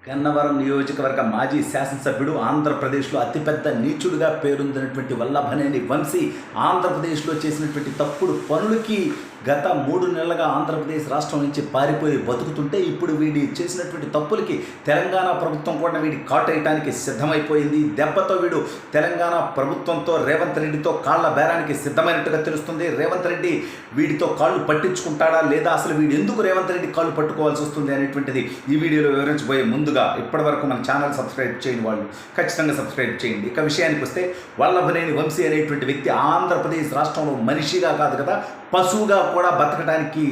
గన్నవరం నియోజకవర్గ మాజీ శాసనసభ్యుడు ఆంధ్రప్రదేశ్లో అతిపెద్ద నీచుడుగా పేరొందినటువంటి వల్లభనేని వంశీ ఆంధ్రప్రదేశ్లో చేసినటువంటి తప్పుడు పనులకి గత 3 నెలలుగా ఆంధ్రప్రదేశ్ రాష్ట్రం నుంచి పారిపోయి బతుకుతుంటే ఇప్పుడు వీడి చేసినటువంటి తప్పులకి తెలంగాణ ప్రభుత్వం కూడా వీడి కాటేయటానికి సిద్ధమైపోయింది. దెబ్బతో వీడు తెలంగాణ ప్రభుత్వంతో రేవంత్ రెడ్డితో కాళ్ల బేరానికి సిద్ధమైనట్టుగా తెలుస్తుంది. రేవంత్ రెడ్డి వీడితో కాళ్ళు పట్టించుకుంటాడా లేదా అసలు వీడు ఎందుకు రేవంత్ రెడ్డి కాళ్ళు పట్టుకోవాల్సి వస్తుంది అనేటువంటిది ఈ వీడియోలో వివరించబోయే ముందుగా ఇప్పటివరకు మన ఛానల్ సబ్స్క్రైబ్ చేయని వాళ్ళు ఖచ్చితంగా సబ్స్క్రైబ్ చేయండి. ఇక విషయానికి వస్తే వల్లభనేని వంశీ అనేటువంటి వ్యక్తి ఆంధ్రప్రదేశ్ రాష్ట్రంలో మనిషిగా కాదు కదా, పశువుగా కూడా బతకడానికి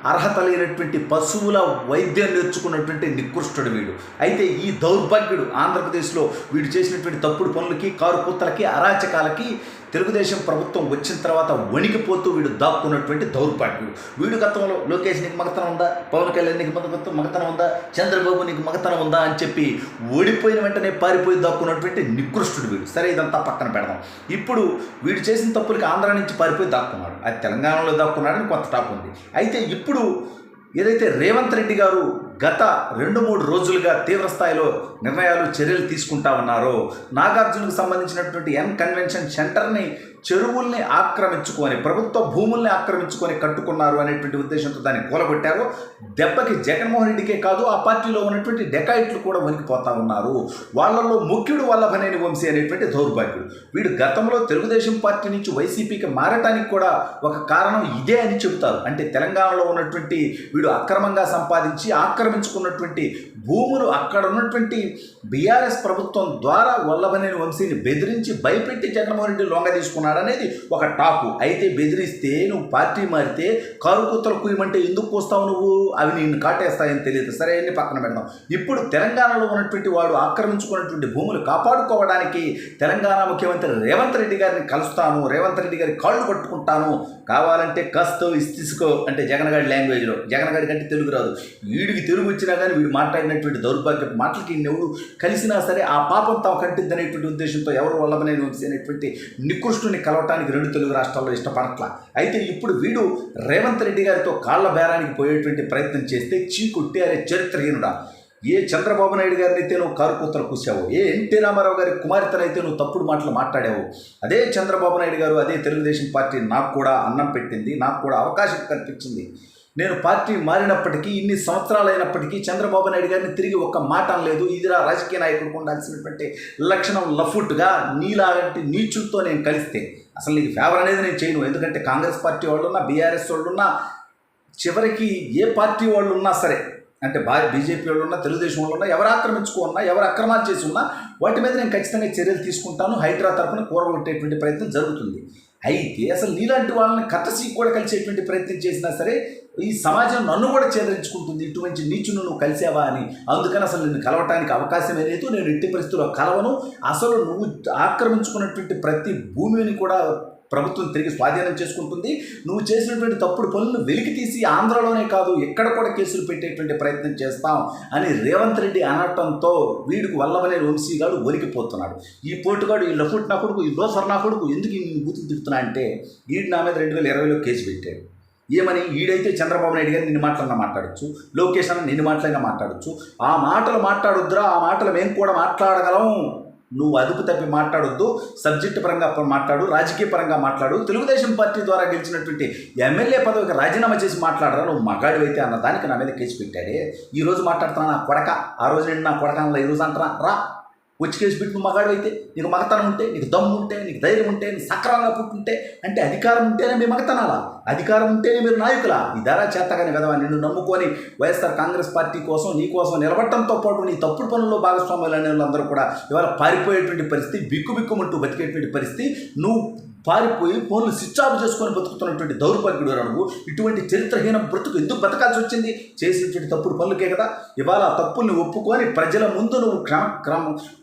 అర్హత లేనటువంటి పశువుల వైద్యం నేర్చుకున్నటువంటి నికృష్టుడు వీడు. అయితే ఈ దౌర్భాగ్యుడు ఆంధ్రప్రదేశ్లో వీడు చేసినటువంటి తప్పుడు పనులకి, కారు కూతలకి, అరాచకాలకి తెలుగుదేశం ప్రభుత్వం వచ్చిన తర్వాత వణికిపోతూ వీడు దాక్కున్నటువంటి దౌర్భాగ్యుడు. వీడు గతంలో లోకేష్ నీకు మగతనం ఉందా, పవన్ కళ్యాణ్ నీకు మగతనం ఉందా, చంద్రబాబు నీకు మగతనం ఉందా అని చెప్పి ఓడిపోయిన వెంటనే పారిపోయి దాక్కున్నటువంటి నికృష్టుడు వీడు. సరే, ఇదంతా పక్కన పెడదాం. ఇప్పుడు వీడు చేసిన తప్పులకి ఆంధ్ర నుంచి పారిపోయి దాక్కున్నాడు. అది తెలంగాణలో దాక్కున్నాడని కొంత టాప్ ఉంది. అయితే ఇప్పుడు ఏదైతే రేవంత్ రెడ్డి గారు గత 2-3 రోజులుగా తీవ్రస్థాయిలో నిర్ణయాలు, చర్యలు తీసుకుంటా ఉన్నారో, నాగార్జునకు సంబంధించినటువంటి కన్వెన్షన్ సెంటర్ని, చెరువుల్ని ఆక్రమించుకొని, ప్రభుత్వ భూముల్ని ఆక్రమించుకొని కట్టుకున్నారు అనేటువంటి ఉద్దేశంతో దాన్ని కూలగొట్టారు. దెబ్బకి జగన్మోహన్ రెడ్డికే కాదు, ఆ పార్టీలో ఉన్నటువంటి డెకాయిట్లు కూడా వణికిపోతా ఉన్నారు. వాళ్ళల్లో ముఖ్యుడు వల్లభనేని వంశీ అనేటువంటి దౌర్భాగ్యుడు. వీడు గతంలో తెలుగుదేశం పార్టీ నుంచి వైసీపీకి మారటానికి కూడా ఒక కారణం ఇదే అని చెబుతారు. అంటే తెలంగాణలో ఉన్నటువంటి వీడు అక్రమంగా సంపాదించి ఆక్రమించుకున్నటువంటి భూములు అక్కడ ఉన్నటువంటి బీఆర్ఎస్ ప్రభుత్వం ద్వారా వల్లభనేని వంశీని బెదిరించి భయపెట్టి జగన్మోహన్ రెడ్డి లొంగ తీసుకున్నాడు అనేది ఒక టాపు. అయితే బెదిరిస్తే నువ్వు పార్టీ మారితే కారు కూతలు కుయ్యమంటే ఎందుకు కూస్తావు నువ్వు, అవి నిన్ను కాటేస్తాయని తెలియదు. సరే, అన్ని పక్కన పెడదాం. ఇప్పుడు తెలంగాణలో ఉన్నటువంటి వాడు ఆక్రమించుకున్నటువంటి భూములు కాపాడుకోవడానికి తెలంగాణ ముఖ్యమంత్రి రేవంత్ రెడ్డి గారిని కలుస్తాను, రేవంత్ రెడ్డి గారి కాళ్ళు పట్టుకుంటాను, కావాలంటే కస్తో ఇస్తిసుకో అంటే జగన్గాడి లాంగ్వేజ్లో, జగన్గాడి కంటే తెలుగు రాదు, వీడికి తెలుగు వచ్చినా కానీ వీడు మాట్లాడినటువంటి దౌర్భాగ్య మాటలకి ఎవడు కలిసినా సరే ఆ పాపం తాము కంటిద్ది అనేటువంటి ఉద్దేశంతో ఎవరు వల్లభనేని వంశీ అనేటువంటి నికృష్టుని కలవటానికి 2 తెలుగు రాష్ట్రాల్లో ఇష్టపడట్లా. అయితే ఇప్పుడు వీడు రేవంత్ రెడ్డి గారితో కాళ్ల బేరానికి పోయేటువంటి ప్రయత్నం చేస్తే చీకొట్టి అరే చరిత్రహీనుడా, ఏ చంద్రబాబు నాయుడు గారిని అయితే నువ్వు కారు కూతలు కూసావు, ఏ ఎన్టీ రామారావు గారి కుమార్తెనైతే నువ్వు తప్పుడు మాటలు మాట్లాడావు, అదే చంద్రబాబు నాయుడు గారు, అదే తెలుగుదేశం పార్టీ నాకు కూడా అన్నం పెట్టింది, నాకు కూడా అవకాశం కల్పించింది. నేను పార్టీ మారినప్పటికీ, ఇన్ని సంవత్సరాలు అయినప్పటికీ చంద్రబాబు నాయుడు గారిని తిరిగి ఒక్క మాట అనలేదు. ఇదిరా రాజకీయ నాయకుడికి ఉండాల్సినటువంటి లక్షణం. లఫుట్గా నీలాంటి నీచులతో నేను కలిస్తే అసలు నీకు ఫేవర్ అనేది నేను చేయను. ఎందుకంటే కాంగ్రెస్ పార్టీ వాళ్ళు ఉన్నా, బీఆర్ఎస్ వాళ్ళు ఉన్నా, చివరికి ఏ పార్టీ వాళ్ళు ఉన్నా సరే, అంటే బీజేపీ వాళ్ళు ఉన్నా, తెలుగుదేశం వాళ్ళు ఉన్నా, ఎవరు ఆక్రమించుకున్నా, ఎవరు అక్రమాలు చేసి ఉన్నా వాటి మీద నేను ఖచ్చితంగా చర్యలు తీసుకుంటాను. హైడ్రా తరఫున కూరగొట్టేటువంటి ప్రయత్నం జరుగుతుంది. అయితే అసలు నీలాంటి వాళ్ళని కట్టసీ కూడా కలిసేటువంటి ప్రయత్నం చేసినా సరే ఈ సమాజం నన్ను కూడా చేదరించుకుంటుంది, ఇటువంటి నీచును నువ్వు కలిసావా అని. అందుకని అసలు నిన్ను కలవటానికి అవకాశమే లేదు, నేను ఎట్టి పరిస్థితుల్లో కలవను. అసలు నువ్వు ఆక్రమించుకున్నటువంటి ప్రతి భూమిని కూడా ప్రభుత్వం తిరిగి స్వాధీనం చేసుకుంటుంది. నువ్వు చేసినటువంటి తప్పుడు పనులను వెలికి తీసి ఆంధ్రలోనే కాదు ఎక్కడ కూడా కేసులు పెట్టేటువంటి ప్రయత్నం చేస్తాం అని రేవంత్ రెడ్డి అనటంతో వీడికి వల్లభనేని వంశీ గారు ఒలికిపోతున్నాడు. ఈ పోటుగాడు, ఈ లఫుట్ నా కొడుకు, ఈ లోఫర్ నా కొడుకు ఎందుకు ఈ బూతులు తిడుతున్నా అంటే వీడి నా మీద 2020లో కేసు పెట్టాడు. ఏమని? ఈడైతే చంద్రబాబు నాయుడు గారు నిన్ను మాటలన్నా మాట్లాడచ్చు, లోకేష్ అన్న నిన్ను మాటలైనా మాట్లాడచ్చు, ఆ మాటలు మాట్లాడొద్దురా, ఆ మాటలు మేము కూడా మాట్లాడగలం, నువ్వు అదుపు తప్పి మాట్లాడొద్దు, సబ్జెక్టు పరంగా మాట్లాడు, రాజకీయ పరంగా మాట్లాడు, తెలుగుదేశం పార్టీ ద్వారా గెలిచినటువంటి ఎమ్మెల్యే పదవికి రాజీనామా చేసి మాట్లాడరా, నువ్వు మగాడు అయితే అన్న దానికి నా మీద కేసు పెట్టాడే. ఈరోజు మాట్లాడుతున్నా నా కొడక, ఆ రోజు నేను నా కొడక అన్న, ఈరోజు అంటున్నా రా వచ్చి కేసు పెట్టి నువ్వు మగాడు అయితే, నీకు మగతనం ఉంటే, నీకు దమ్ము ఉంటే, నీకు ధైర్యం ఉంటే, నీకు సక్రమంగా పుట్టుంటే, అంటే అధికారం ఉంటేనే మీ మగతనాలా, అధికారం ఉంటేనే మీరు నాయకులా, ఈ ధర చేతగానే కదా నిన్ను నమ్ముకొని వైఎస్ఆర్ కాంగ్రెస్ పార్టీ కోసం, నీ కోసం నిలబడటంతో పాటు నీ తప్పుడు పనుల్లో భాగస్వాములు అనే వాళ్ళందరూ కూడా ఇవాళ పారిపోయేటువంటి పరిస్థితి, బిక్కుబిక్కుమంటూ బతికేటువంటి పరిస్థితి. నువ్వు పారిపోయి ఫోన్లు స్విచ్ ఆఫ్ చేసుకొని బతుకుతున్నటువంటి దౌర్భాగ్యుడు నువ్వు. ఇటువంటి చరిత్రహీన బ్రతుకు ఎందుకు బతకాల్సి వచ్చింది? చేసినటువంటి తప్పుడు పనులకే కదా. ఇవాళ ఆ తప్పుల్ని ఒప్పుకొని ప్రజల ముందు నువ్వు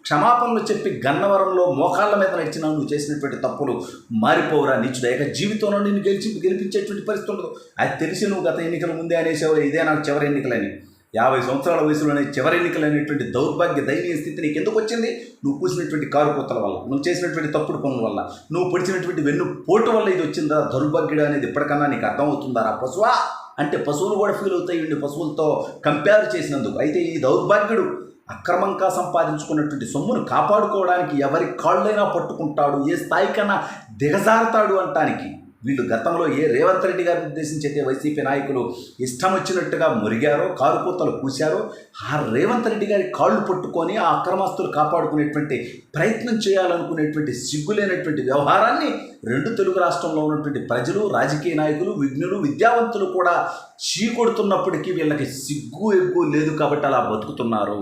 క్షమాపణలు చెప్పి గన్నవరంలో మోకాళ్ళ మీద నడిచినా నువ్వు చేసినటువంటి తప్పులు మారిపోవురా నీచుడా. ఇక జీవితంలో నిన్ను గెలిపించేటువంటి పరిస్థితి ఉండదు. అది తెలిసి నువ్వు గత ఎన్నికల ముందే అనేసేవారు ఇదే నాకు చివరి ఎన్నికలని. 50 సంవత్సరాల వయసులోనే చివరి ఎన్నికలైనటువంటి దౌర్భాగ్య దయనీయ స్థితి నీకు ఎందుకు వచ్చింది? నువ్వు కూసినటువంటి కారు కూతల వల్ల, నువ్వు చేసినటువంటి తప్పుడు పనుల వల్ల, నువ్వు పొడిచినటువంటి వెన్ను పోటు వల్ల ఇది వచ్చిందా? దౌర్భాగ్యుడు అనేది ఇప్పటికన్నా నీకు అర్థమవుతుందా? పశువా అంటే పశువులు కూడా ఫీల్ అవుతాయి పశువులతో కంపేర్ చేసినందుకు. అయితే ఈ దౌర్భాగ్యుడు అక్రమంగా సంపాదించుకున్నటువంటి సొమ్మును కాపాడుకోవడానికి ఎవరి కాళ్ళైనా పట్టుకుంటాడు, ఏ స్థాయికైనా దిగజారుతాడు అంటానికి వీళ్ళు గతంలో ఏ రేవంత్ రెడ్డి గారిని ఉద్దేశించి అయితే వైసీపీ నాయకులు ఇష్టం వచ్చినట్టుగా మురిగారో, కారుకూతలు కూశారో, ఆ రేవంత్ రెడ్డి గారి కాళ్ళు పట్టుకొని ఆ అక్రమస్తులు కాపాడుకునేటువంటి ప్రయత్నం చేయాలనుకునేటువంటి సిగ్గులేనటువంటి వ్యవహారాన్ని రెండు తెలుగు రాష్ట్రంలో ఉన్నటువంటి ప్రజలు, రాజకీయ నాయకులు, విజ్ఞులు, విద్యావంతులు కూడా చీకొడుతున్నప్పటికీ వీళ్ళకి సిగ్గు ఎగ్గు లేదు కాబట్టి అలా బతుకుతున్నారు.